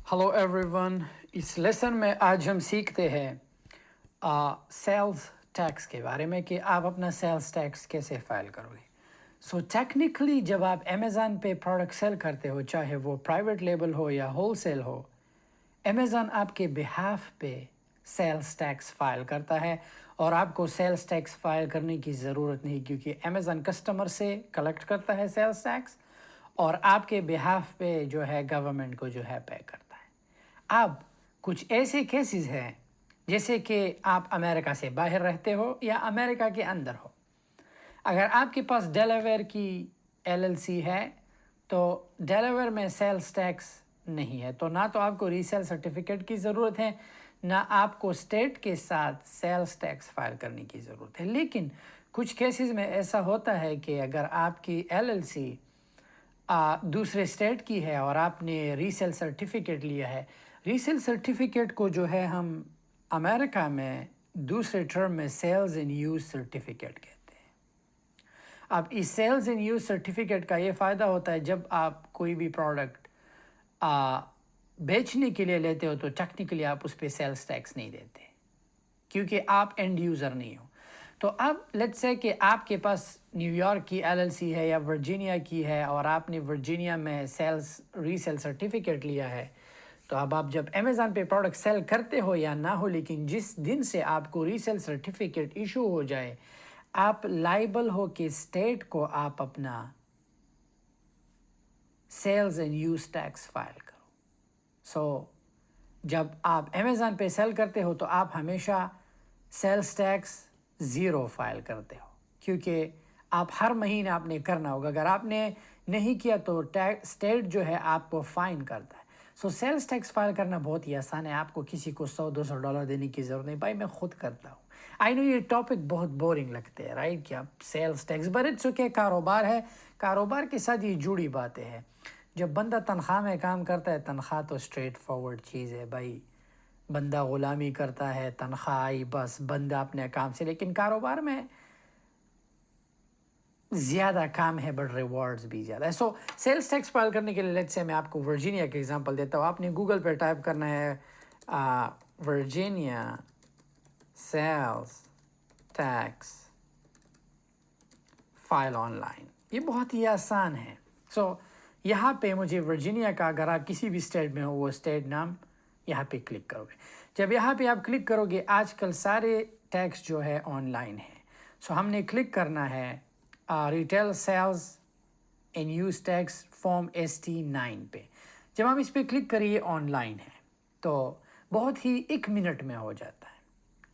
Hello everyone. इस lesson में आज हम सीखते हैं सेल्स टैक्स के बारे में कि आप अपना सेल्स टैक्स कैसे फाइल करोगे। सो टेक्निकली जब आप अमेज़न पे प्रोडक्ट सेल करते हो, चाहे वो प्राइवेट लेबल हो या होलसेल हो, अमेज़न आपके बिहाफ पे सेल्स टैक्स फाइल करता है और आपको सेल्स टैक्स फाइल करने की ज़रूरत नहीं, क्योंकि अमेज़न कस्टमर से कलेक्ट करता है सेल्स टैक्स और आपके बिहाफ पे जो है गवर्नमेंट को जो है पे करता है। अब कुछ ऐसे केसेस हैं जैसे कि आप अमेरिका से बाहर रहते हो या अमेरिका के अंदर हो। अगर आपके पास डेलावेयर की एलएलसी है तो डेलावेयर में सेल्स टैक्स नहीं है, तो ना तो आपको रीसेल सर्टिफिकेट की ज़रूरत है, ना आपको स्टेट के साथ सेल्स टैक्स फाइल करने की ज़रूरत है। लेकिन कुछ केसेस में ऐसा होता है कि अगर आपकी एलएलसी दूसरे स्टेट की है और आपने रीसेल सर्टिफिकेट लिया है, रीसेल सर्टिफिकेट को जो है हम अमेरिका में दूसरे टर्म में सेल्स इन यूज़ सर्टिफिकेट कहते हैं। अब इस सेल्स इन यूज़ सर्टिफिकेट का ये फ़ायदा होता है जब आप कोई भी प्रोडक्ट बेचने के लिए लेते हो तो टेक्निकली आप उस पर सेल्स टैक्स नहीं देते, क्योंकि आप एंड यूज़र नहीं हो। तो अब लेट्स से कि आपके पास न्यूयॉर्क की एलएलसी है या वर्जीनिया की है और आपने वर्जीनिया में सेल्स रीसेल सर्टिफिकेट लिया है, तो अब आप जब अमेज़न पे प्रोडक्ट सेल करते हो या ना हो, लेकिन जिस दिन से आपको रीसेल सर्टिफिकेट इशू हो जाए, आप लाइबल हो कि स्टेट को आप अपना sales and use tax file करो। जब आप अमेज़न पे सेल करते हो तो आप हमेशा सेल्स टैक्स ज़ीरो फाइल करते हो, क्योंकि आप हर महीने आपने करना होगा। अगर आपने नहीं किया तो स्टेट जो है आपको फाइन करता है। सेल्स टैक्स फाइल करना बहुत ही आसान है, आपको किसी को $100-200 देने की ज़रूरत नहीं। भाई मैं खुद करता हूँ। आई नो ये टॉपिक बहुत बोरिंग लगते हैं, राइट, कि आप sales tax, but it's okay, कारोबार है, कारोबार के साथ ये जुड़ी बातें हैं। जब बंदा तनख्वाह में काम करता है, तनख्वाह तो स्ट्रेट फॉरवर्ड चीज़ है भाई, बंदा ग़ुलामी करता है, तनख्वाह आई बस, बंदा अपने काम से। लेकिन कारोबार में ज़्यादा काम है बट रिवॉर्ड्स भी ज़्यादा है। सेल्स टैक्स फाइल करने के लिए लेट्स से मैं आपको वर्जीनिया का एग्जांपल देता हूँ। आपने गूगल पे टाइप करना है Virginia sales tax file online. ये बहुत ही आसान है। यहाँ पे मुझे वर्जीनिया का, अगर आप किसी भी स्टेट में हो, वो स्टेट नाम यहाँ पे क्लिक करोगे। जब यहाँ पे आप क्लिक करोगे, आजकल सारे टैक्स जो है ऑनलाइन है। हमने क्लिक करना है retail sales in use tax form ST9 पे। जब हम इस पर क्लिक करिए, ऑनलाइन है, तो बहुत ही 1 मिनट में हो जाता है।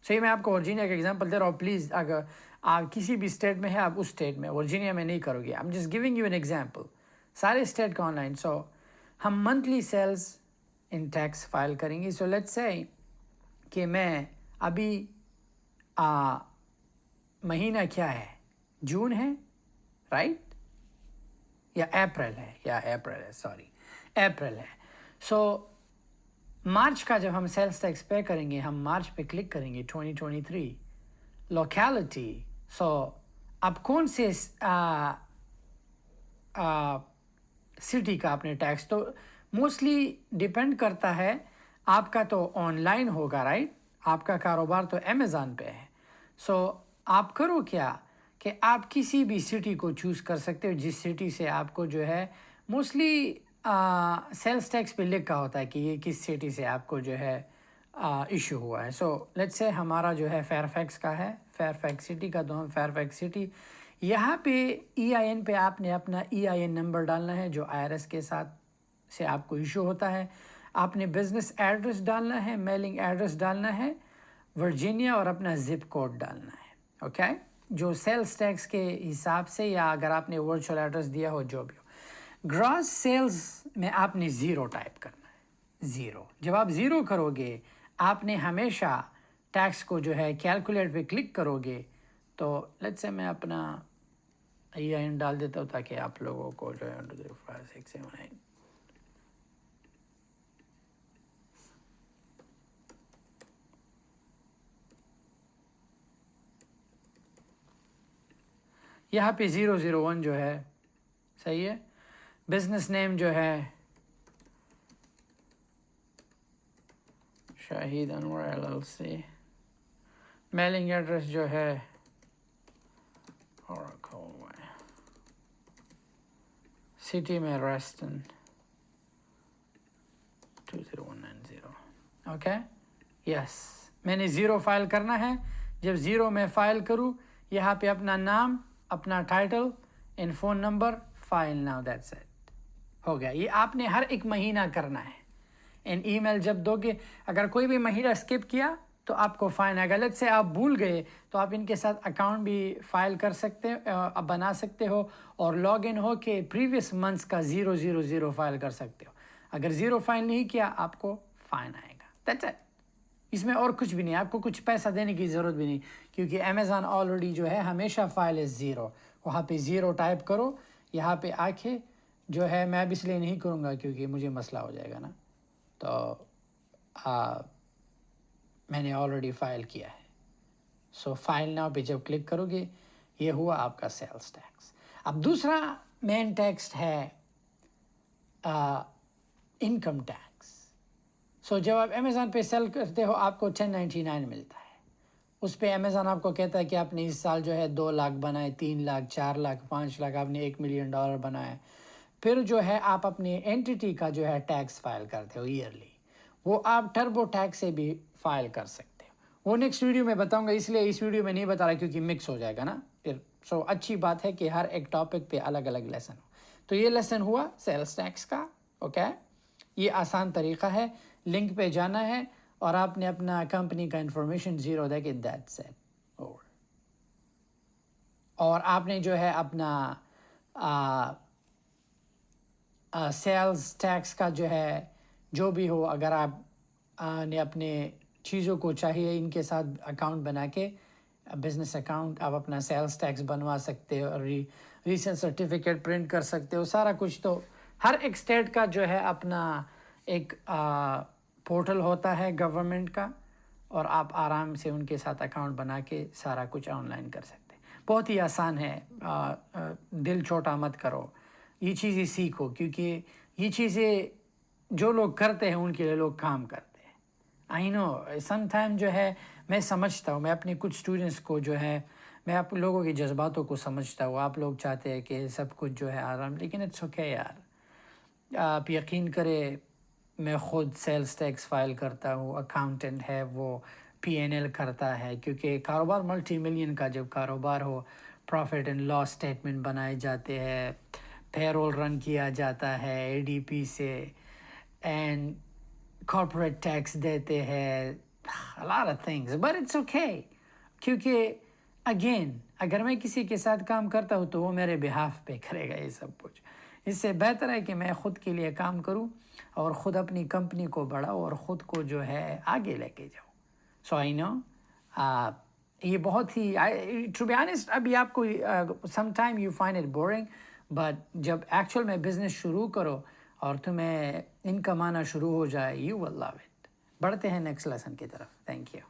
ये मैं आपको वर्जीनिया का एग्जांपल दे रहा हूँ। प्लीज़ अगर आप किसी भी स्टेट में है, आप उस स्टेट में, वर्जीनिया में नहीं करोगे। I am just giving you an example. सारे स्टेट का ऑनलाइन। हम monthly sales in tax file करेंगे। लेट्स से कि मैं अभी महीना क्या है, जून है, राइट, या अप्रैल है, सॉरी अप्रैल है। मार्च का जब हम सेल्स टैक्स पे करेंगे, हम मार्च पे क्लिक करेंगे, 2023 लोकेलिटी। अब कौन से सिटी का आपने टैक्स, तो मोस्टली डिपेंड करता है। आपका तो ऑनलाइन होगा, राइट, आपका कारोबार तो अमेज़न पे है। आप करो क्या कि आप किसी भी सिटी को चूज़ कर सकते हो, जिस सिटी से आपको जो है मोस्टली सेल्स टैक्स पे लिखा होता है कि ये किस सिटी से आपको जो है इशू हुआ है। लेट्स से हमारा जो है फेयरफैक्स का है, फेयरफैक्स सिटी का, तो हम फेयरफैक्स सिटी। यहाँ पे EIN पे आपने अपना EIN नंबर डालना है जो IRS के साथ से आपको इशू होता है। आपने बिजनेस एड्रेस डालना है, मेलिंग एड्रेस डालना है वर्जीनिया, और अपना जिप कोड डालना है। ओके, जो सेल्स टैक्स के हिसाब से, या अगर आपने वर्चुअल एड्रेस दिया हो, जो भी हो। ग्रॉस सेल्स में आपने ज़ीरो टाइप करना है, ज़ीरो। जब आप ज़ीरो करोगे, आपने हमेशा टैक्स को जो है कैलकुलेट पे क्लिक करोगे, तो लेट्स से मैं अपना EIN डाल देता हूँ ताकि आप लोगों को जो है 1 2 3 4 5 6 7 8 यहाँ पे 001 जो है सही है। बिजनेस नेम जो है شاہد انور LLC. میلنگ ایڈریس جو ہے اور رکھا ہوا ہے سٹی میں ریسٹن 20190. اوکے یس میں نے 0 فائل کرنا ہے. جب 0 میں فائل کروں یہاں پہ اپنا نام اپنا title in phone number file now that's it ہو گیا. یہ آپ نے ہر ایک مہینہ کرنا ہے. ان ای میل جب دو گے اگر کوئی بھی مہینہ اسکپ کیا تو آپ کو فائن ہے. غلط سے آپ بھول گئے تو آپ ان کے ساتھ اکاؤنٹ بھی فائل کر سکتے بنا سکتے ہو اور لاگ ان ہو کے پریویس منتھس کا 000 فائل کر سکتے ہو. اگر 0 فائل نہیں کیا آپ کو فائن آئے گا. That's it. اس میں اور کچھ بھی نہیں. آپ کو کچھ پیسہ دینے کی ضرورت بھی نہیں کیونکہ امیزون آلریڈی جو ہے ہمیشہ فائل ہے 0. وہاں پہ 0 ٹائپ کرو. یہاں پہ آ کے جو ہے میں اب اس لیے نہیں کروں گا کیونکہ مجھے مسئلہ ہو جائے گا نا. تو میں نے آلریڈی فائل کیا ہے. سو فائل ناؤ پہ جب کلک کرو گے یہ ہوا آپ کا سیلز ٹیکس. اب دوسرا مین ٹیکس ہے انکم ٹیکس. سو جب آپ امیزون پہ سیل کرتے ہو آپ کو 1099 ملتا ہے. اس پہ امیزون آپ کو کہتا ہے کہ آپ نے اس سال جو ہے 2 لاکھ بنائے 3 لاکھ 4 لاکھ 5 لاکھ آپ نے $1 ملین بنائے. پھر جو ہے آپ اپنی اینٹیٹی کا جو ہے ٹیکس فائل کرتے ہو ایئرلی. وہ آپ ٹربو ٹیکس سے بھی فائل کر سکتے ہو. وہ نیکسٹ ویڈیو میں بتاؤں گا اس لیے اس ویڈیو میں نہیں بتا رہا کیونکہ مکس ہو جائے گا نا پھر. سو اچھی بات ہے کہ ہر ایک ٹاپک پہ الگ الگ لیسن ہو. تو یہ لیسن ہوا سیلز ٹیکس کا. اوکے یہ آسان طریقہ ہے. لنک پہ جانا ہے اور آپ نے اپنا کمپنی کا انفارمیشن 0 دے کے دیٹس اٹ. اور آپ نے جو ہے اپنا سیلز ٹیکس کا جو ہے جو بھی ہو اگر آپ نے اپنے چیزوں کو چاہیے ان کے ساتھ اکاؤنٹ بنا کے بزنس اکاؤنٹ آپ اپنا سیلز ٹیکس بنوا سکتے ہو اور ریسنٹ سرٹیفکیٹ پرنٹ کر سکتے ہو سارا کچھ. تو ہر ایک اسٹیٹ کا جو ہے اپنا ایک پورٹل ہوتا ہے گورنمنٹ کا اور آپ آرام سے ان کے ساتھ اکاؤنٹ بنا کے سارا کچھ آن لائن کر سکتے. بہت ہی آسان ہے. دل چھوٹا مت کرو. یہ چیزیں سیکھو کیونکہ یہ چیزیں جو لوگ کرتے ہیں ان کے لیے لوگ کام کرتے ہیں. آئی نو سم ٹائم جو ہے میں سمجھتا ہوں. میں اپنے کچھ اسٹوڈنٹس کو جو ہے میں آپ لوگوں کے جذباتوں کو سمجھتا ہوں. آپ لوگ چاہتے ہیں کہ سب کچھ جو ہے آرام لیکن اٹس اوکے یار. آپ یقین کرے میں خود سیلز ٹیکس فائل کرتا ہوں. اکاؤنٹنٹ ہے وہ P&L کرتا ہے کیونکہ کاروبار ملٹی ملین کا جب کاروبار ہو پروفٹ اینڈ لاس اسٹیٹمنٹ بنائے جاتے ہیں پے رول رن کیا جاتا ہے ADP سے اینڈ کارپوریٹ ٹیکس دیتے ہیں a lot of things but it's okay کیونکہ اگین اگر میں کسی کے ساتھ کام کرتا ہوں تو وہ میرے بہاف پہ کرے گا یہ سب کچھ. اس سے بہتر ہے کہ میں خود کے لیے کام کروں اور خود اپنی کمپنی کو بڑھاؤ اور خود کو جو ہے آگے لے کے جاؤں. سو آئی نو یہ بہت ہی ٹو بی آنیسٹ ابھی آپ کو some time you find it boring but جب ایکچوئل میں بزنس شروع کرو اور تمہیں انکم آنا شروع ہو جائے یو ول لو اٹ. بڑھتے ہیں نیکسٹ لیسن کی طرف. Thank you.